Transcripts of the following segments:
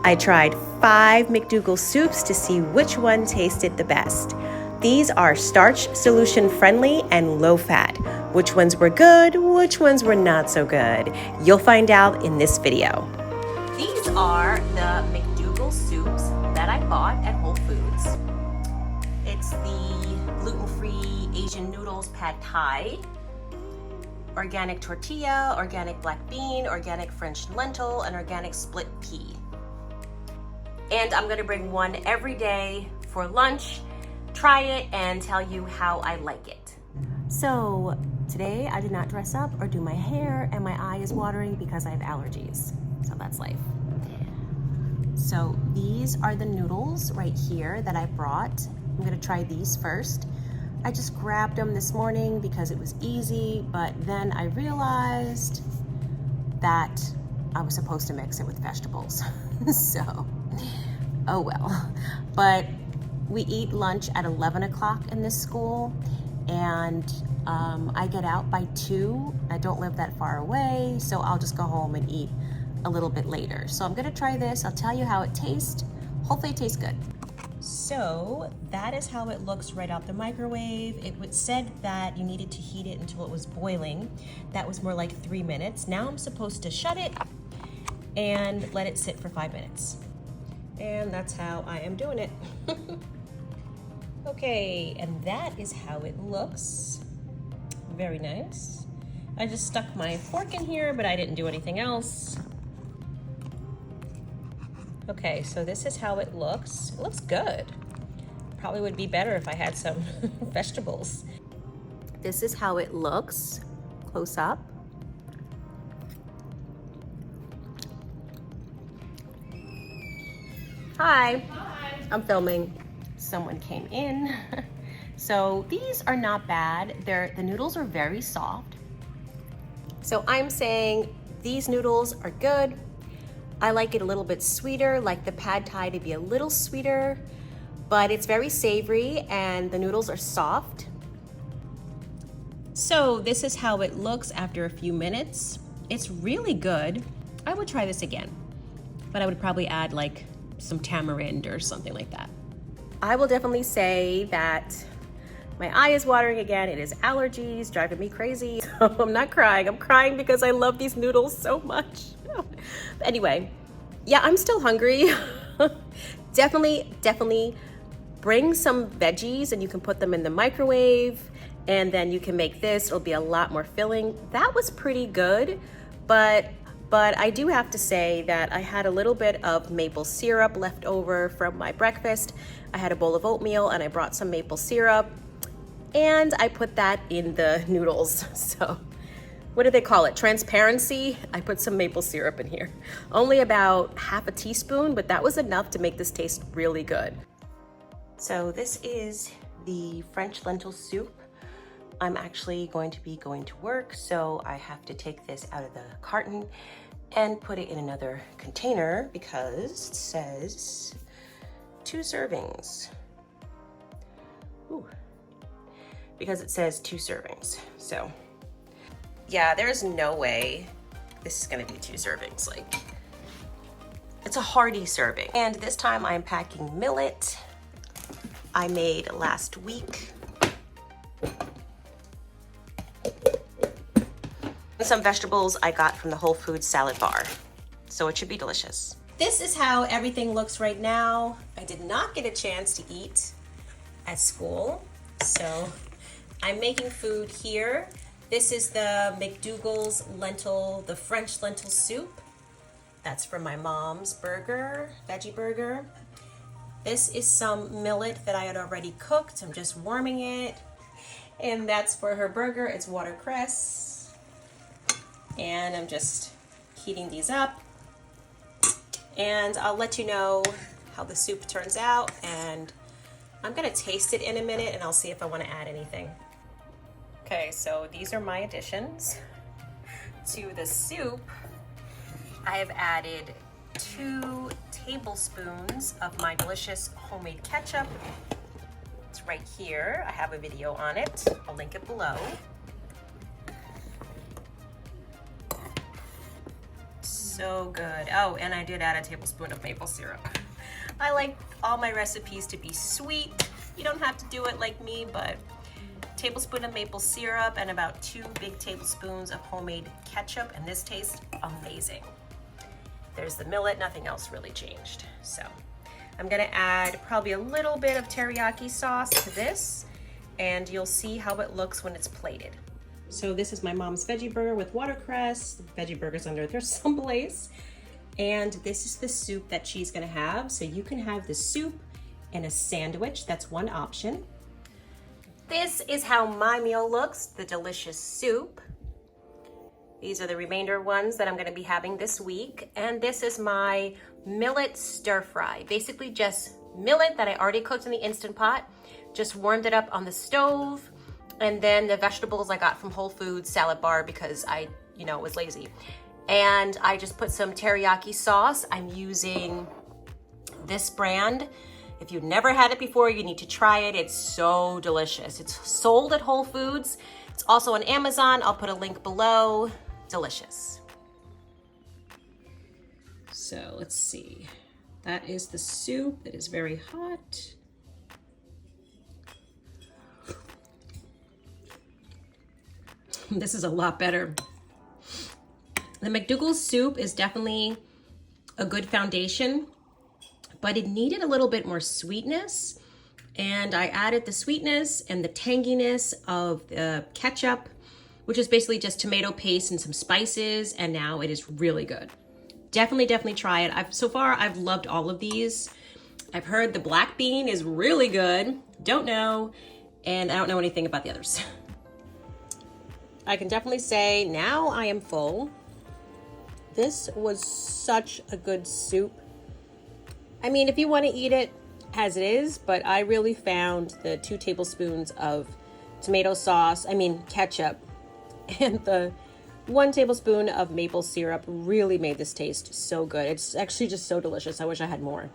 I tried 5 McDougall soups to see which one tasted the best. These are starch solution friendly and low fat. Which ones were good, which ones were not so good? You'll find out in this video. These are the McDougall soups that I bought at Whole Foods. It's the gluten-free Asian noodles pad thai, organic tortilla, organic black bean, organic French lentil, and organic split pea. And I'm gonna bring one every day for lunch, try it, and tell you how I like it. So today I did not dress up or do my hair, and my eye is watering because I have allergies. So that's life. So these are the noodles right here that I brought. I'm gonna try these first. I just grabbed them this morning because it was easy, but then I realized that I was supposed to mix it with vegetables. So, oh well. But we eat lunch at 11 o'clock in this school, and I get out by 2. I don't live that far away, so I'll just go home and eat a little bit later. So I'm gonna try this. I'll tell you how it tastes. Hopefully it tastes good. So that is how it looks right out the microwave. It said that you needed to heat it until it was boiling. That was more like 3 minutes. Now I'm supposed to shut it and let it sit for 5 minutes. And that's how I am doing it. Okay, and that is how it looks. Very nice. I just stuck my fork in here, but I didn't do anything else. Okay, so this is how it looks. It looks good. Probably would be better if I had some vegetables. This is how it looks, close up. Hi. Hi. I'm filming. Someone came in. So these are not bad. The noodles are very soft. So I'm saying these noodles are good. I like it a little bit sweeter, like the pad thai to be a little sweeter, but it's very savory and the noodles are soft. So this is how it looks after a few minutes. It's really good. I would try this again, but I would probably add like some tamarind or something like that. I will definitely say that my eye is watering again. It is allergies driving me crazy. So I'm not crying. I'm crying because I love these noodles so much. Anyway, yeah, I'm still hungry. Definitely bring some veggies and you can put them in the microwave, and then you can make this. It'll be a lot more filling. That was pretty good, but I do have to say that I had a little bit of maple syrup left over from my breakfast. I had a bowl of oatmeal and I brought some maple syrup, and I put that in the noodles. So what do they call it? Transparency? I put some maple syrup in here. Only about half a teaspoon, but that was enough to make this taste really good. So this is the French lentil soup. I'm actually going to be going to work, so I have to take this out of the carton and put it in another container because it says 2 servings. Ooh. Because it says 2 servings. So yeah, there's no way this is gonna be 2 servings. Like, it's a hearty serving. And this time I'm packing millet. I made last week. And some vegetables I got from the Whole Foods salad bar. So it should be delicious. This is how everything looks right now. I did not get a chance to eat at school, so I'm making food here. This is the McDougall's the French lentil soup. That's for my mom's burger, veggie burger. This is some millet that I had already cooked. I'm just warming it. And that's for her burger. It's watercress. And I'm just heating these up. And I'll let you know how the soup turns out. And I'm gonna taste it in a minute and I'll see if I wanna add anything. Okay, so these are my additions to the soup. I have added 2 tablespoons of my delicious homemade ketchup. It's right here. I have a video on it. I'll link it below. So good. Oh, and I did add a tablespoon of maple syrup. I like all my recipes to be sweet. You don't have to do it like me, but tablespoon of maple syrup and about 2 big tablespoons of homemade ketchup, and this tastes amazing. There's the millet, nothing else really changed. So I'm gonna add probably a little bit of teriyaki sauce to this, and you'll see how it looks when it's plated. So this is my mom's veggie burger with watercress. Veggie burger's under there someplace. And this is the soup that she's gonna have. So you can have the soup and a sandwich, that's one option. This is how my meal looks, the delicious soup. These are the remainder ones that I'm gonna be having this week. And this is my millet stir fry. Basically just millet that I already cooked in the Instant Pot, just warmed it up on the stove, and then the vegetables I got from Whole Foods salad bar because I, was lazy. And I just put some teriyaki sauce. I'm using this brand. If you've never had it before, you need to try it. It's so delicious. It's sold at Whole Foods. It's also on Amazon. I'll put a link below. Delicious. So let's see. That is the soup. It is very hot. This is a lot better. The McDougall's soup is definitely a good foundation, but it needed a little bit more sweetness. And I added the sweetness and the tanginess of the ketchup, which is basically just tomato paste and some spices. And now it is really good. Definitely try it. So far, I've loved all of these. I've heard the black bean is really good. Don't know. And I don't know anything about the others. I can definitely say now I am full. This was such a good soup. I mean, if you want to eat it as it is, but I really found the 2 tablespoons of ketchup, and the 1 tablespoon of maple syrup really made this taste so good. It's actually just so delicious. I wish I had more.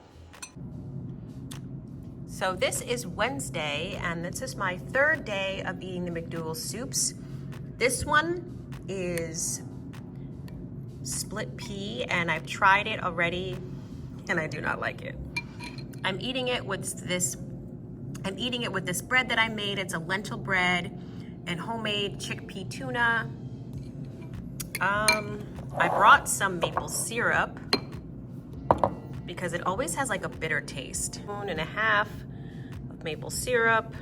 So this is Wednesday, and this is my 3rd day of eating the McDougall's soups. This one is split pea, and I've tried it already, and I do not like it. I'm eating it with this bread that I made. It's a lentil bread and homemade chickpea tuna. I brought some maple syrup because it always has like a bitter taste. 1.5 spoons of maple syrup.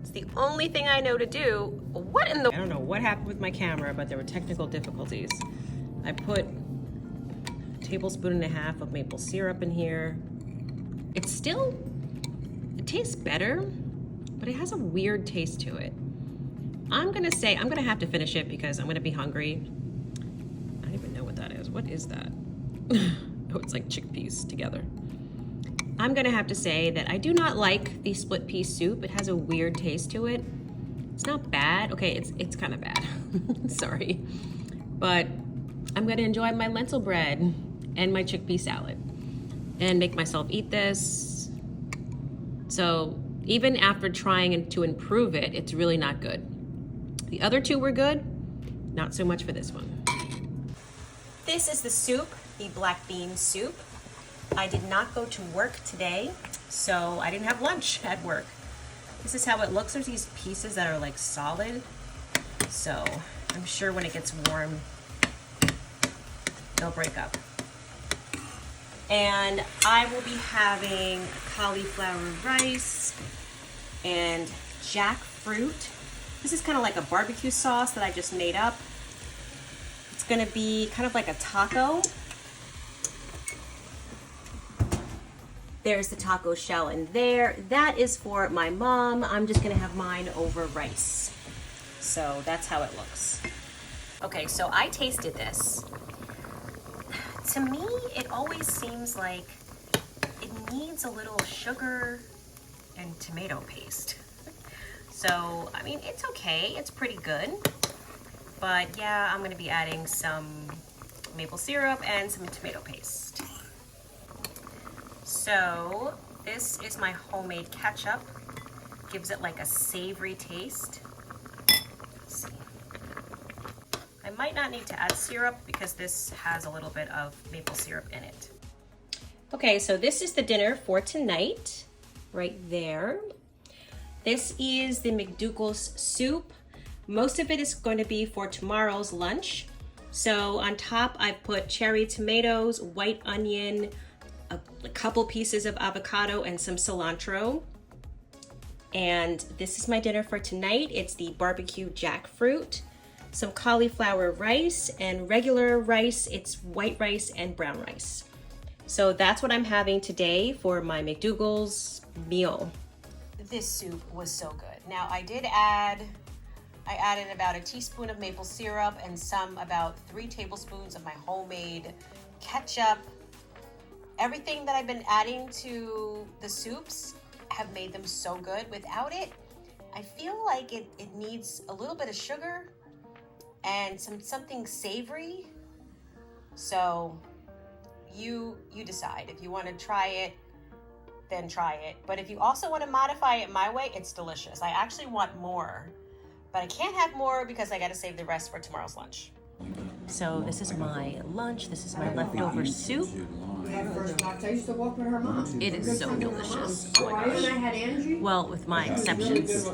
It's the only thing I know to do. I don't know what happened with my camera, but there were technical difficulties. I put 1.5 tablespoons of maple syrup in here. It tastes better, but it has a weird taste to it. I'm gonna have to finish it because I'm gonna be hungry. I don't even know what that is. What is that? Oh, it's like chickpeas together. I'm gonna have to say that I do not like the split pea soup. It has a weird taste to it. It's not bad. Okay, it's kind of bad. Sorry. But I'm gonna enjoy my lentil bread and my chickpea salad and make myself eat this. So even after trying to improve it, it's really not good. The other 2 were good, not so much for this one. This is the soup, the black bean soup. I did not go to work today, so I didn't have lunch at work. This is how it looks. There's these pieces that are like solid. So I'm sure when it gets warm, they'll break up. And I will be having cauliflower rice and jackfruit. This is kind of like a barbecue sauce that I just made up. It's gonna be kind of like a taco. There's the taco shell in there. That is for my mom. I'm just gonna have mine over rice. So that's how it looks. Okay, so I tasted this. To me, it always seems like it needs a little sugar and tomato paste. So, I mean, it's okay. It's pretty good. But yeah, I'm gonna be adding some maple syrup and some tomato paste. So this is my homemade ketchup. Gives it like a savory taste. Let's see. I might not need to add syrup because this has a little bit of maple syrup in it. Okay, so this is the dinner for tonight, right there. This is the McDougall's soup. Most of it is going to be for tomorrow's lunch. So on top, I've put cherry tomatoes, white onion, a couple pieces of avocado, and some cilantro. And this is my dinner for tonight. It's the barbecue jackfruit, some cauliflower rice, and regular rice. It's white rice and brown rice. So that's what I'm having today for my McDougall's meal. This soup was so good. Now I added about a teaspoon of maple syrup and about 3 tablespoons of my homemade ketchup. Everything that I've been adding to the soups have made them so good. Without it, I feel like it needs a little bit of sugar and something savory. So you decide. If you want to try it, then try it. But if you also want to modify it my way, it's delicious. I actually want more, but I can't have more because I got to save the rest for tomorrow's lunch. So this is my lunch. This is my leftover soup. I used to walk with her mom. It is so delicious. Oh my gosh. Well, with my exceptions.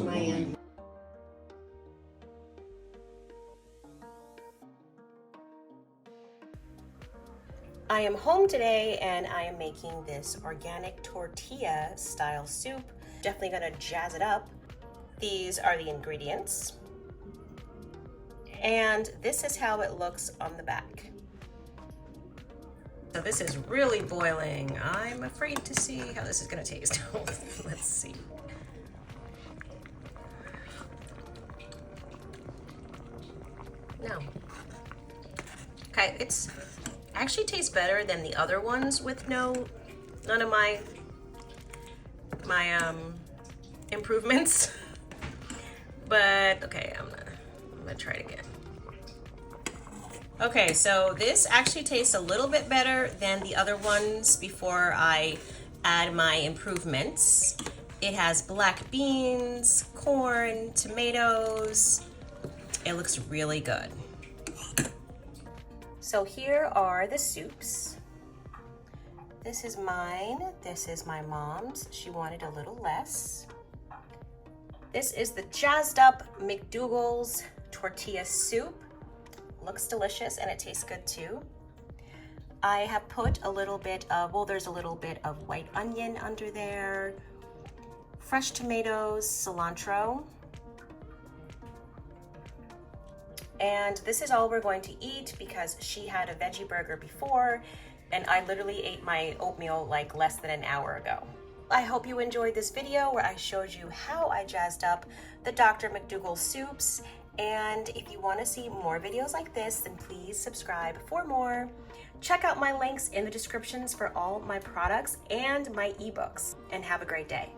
I am home today and I am making this organic tortilla style soup. Definitely gonna jazz it up. These are the ingredients. And this is how it looks on the back. So this is really boiling. I'm afraid to see how this is gonna taste. Let's see. No. Okay, it's actually tastes better than the other ones with none of my improvements. But okay, I'm gonna try it again. Okay, so this actually tastes a little bit better than the other ones before I add my improvements. It has black beans, corn, tomatoes. It looks really good. So here are the soups. This is mine. This is my mom's. She wanted a little less. This is the jazzed up McDougall's tortilla soup. Looks delicious and it tastes good too. I have put a little bit of, well, there's a little bit of white onion under there, fresh tomatoes, cilantro. And this is all we're going to eat because she had a veggie burger before and I literally ate my oatmeal like less than an hour ago. I hope you enjoyed this video where I showed you how I jazzed up the Dr. McDougall soups. And if you want to see more videos like this, then please subscribe for more. Check out my links in the descriptions for all my products and my ebooks, and have a great day.